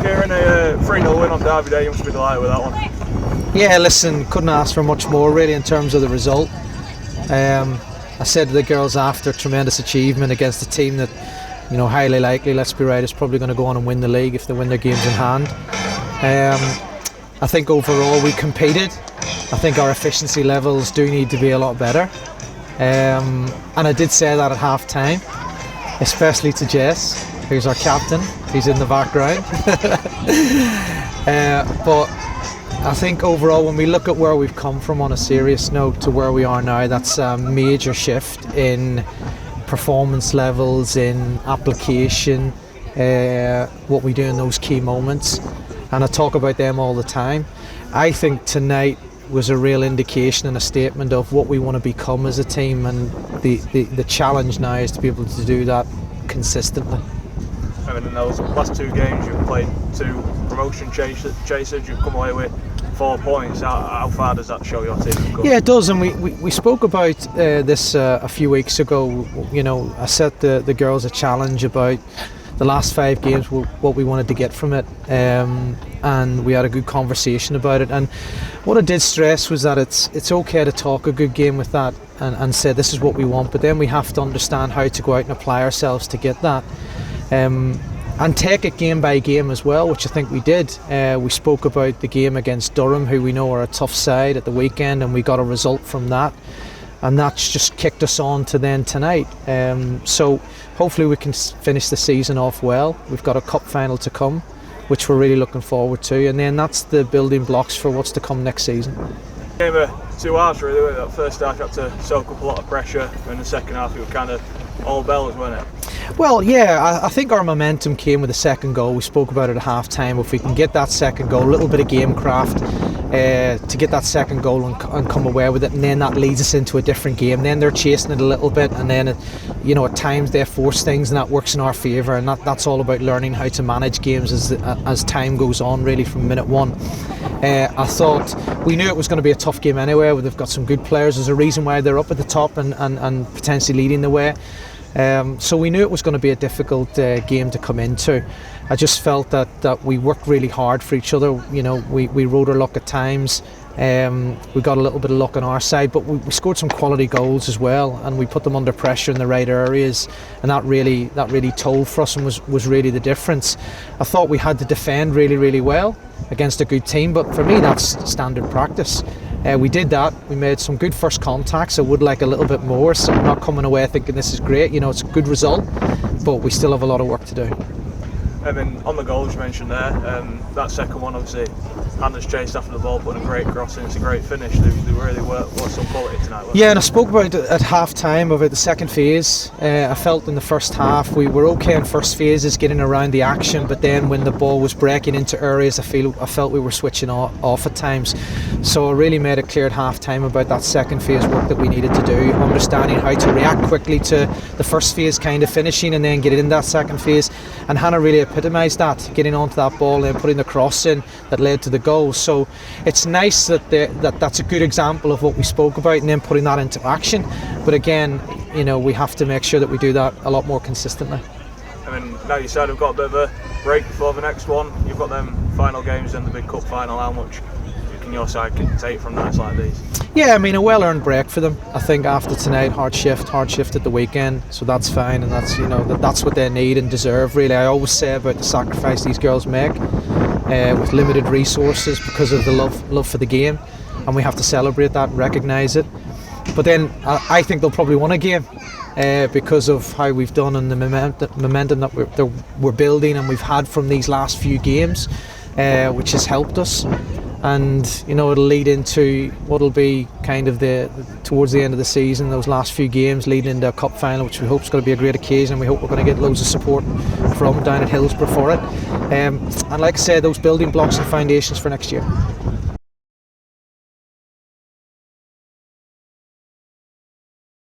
Ciaran, a 3-0 win on Derby Day, you must be delighted with that one. Yeah, listen, couldn't ask for much more really in terms of the result. I said to the girls after, tremendous achievement against a team that, you know, highly likely, let's be right, is probably going to go on and win the league if they win their games in hand. I think overall we competed. I think our efficiency levels do need to be a lot better. And I did say that at half time, especially to Jess, who's our captain. He's in the background. But I think overall, when we look at where we've come from on a serious note to where we are now, that's a major shift in performance levels, in application, what we do in those key moments. And I talk about them all the time. I think tonight was a real indication and a statement of what we want to become as a team, and the challenge now is to be able to do that consistently. I mean, in those last 2 games you've played 2 promotion chasers, you've come away with 4 points. How far does that show your team? Yeah, it does, and we spoke about this a few weeks ago. You know, I set the girls a challenge about the last 5 games, what we wanted to get from it, and we had a good conversation about it. And what I did stress was that it's okay to talk a good game with that and say this is what we want, but then we have to understand how to go out and apply ourselves to get that. And take it game by game as well, which I think we did. We spoke about the game against Durham, who we know are a tough side, at the weekend, and we got a result from that. And that's just kicked us on to then tonight. So hopefully we can finish the season off well. We've got a cup final to come, which we're really looking forward to. And then that's the building blocks for what's to come next season. Game of 2 halves really. That first half you had to soak up a lot of pressure, and in the second half you were kind of all bells, weren't it? Well, yeah, I think our momentum came with the second goal. We spoke about it at half time. If we can get that second goal, a little bit of game craft to get that second goal and come away with it, and then that leads us into a different game. Then they're chasing it a little bit, and then at times they force things, and that works in our favour. And that's all about learning how to manage games as time goes on, really, from minute 1. I thought we knew it was going to be a tough game anyway. They've got some good players. There's a reason why they're up at the top and potentially leading the way. So we knew it was going to be a difficult game to come into. I just felt that we worked really hard for each other. You know, we rode our luck at times. We got a little bit of luck on our side, but we scored some quality goals as well, and we put them under pressure in the right areas, and that really told for us and was really the difference. I thought we had to defend really, really well against a good team, but for me that's standard practice. We did that. We made some good first contacts. I would like a little bit more, so I'm not coming away thinking this is great. You know, it's a good result, but we still have a lot of work to do. I mean, on the goals you mentioned there, that second one, obviously Hannah's chased after the ball, putting a great cross in. It's a great finish. They really were some quality tonight. Yeah, and I spoke about it at half time about the second phase. I felt in the first half we were okay in first phases, getting around the action, but then when the ball was breaking into areas, I felt we were switching off at times. So I really made it clear at half time about that second phase work that we needed to do, understanding how to react quickly to the first phase kind of finishing and then get in that second phase. And Hannah really epitomised that, getting onto that ball and putting the cross in that led to the goal. So it's nice that's a good example of what we spoke about, and then putting that into action. But again, you know, we have to make sure that we do that a lot more consistently. I mean, now you said we've got a bit of a break before the next one. You've got them final games and the big cup final. How much can your side take from nights like these? Yeah, I mean, a well-earned break for them. I think after tonight, hard shift at the weekend, so that's fine, and that's, you know, that's what they need and deserve, really. I always say about the sacrifice these girls make with limited resources because of the love for the game, and we have to celebrate that and recognise it. But then I think they'll probably win a game because of how we've done and the momentum that we're building and we've had from these last few games, which has helped us. And you know, it'll lead into what'll be kind of towards the end of the season, those last few games leading into a cup final, which we hope is going to be a great occasion. We hope we're going to get loads of support from down at Hillsborough for it, and like I said, those building blocks and foundations for next year.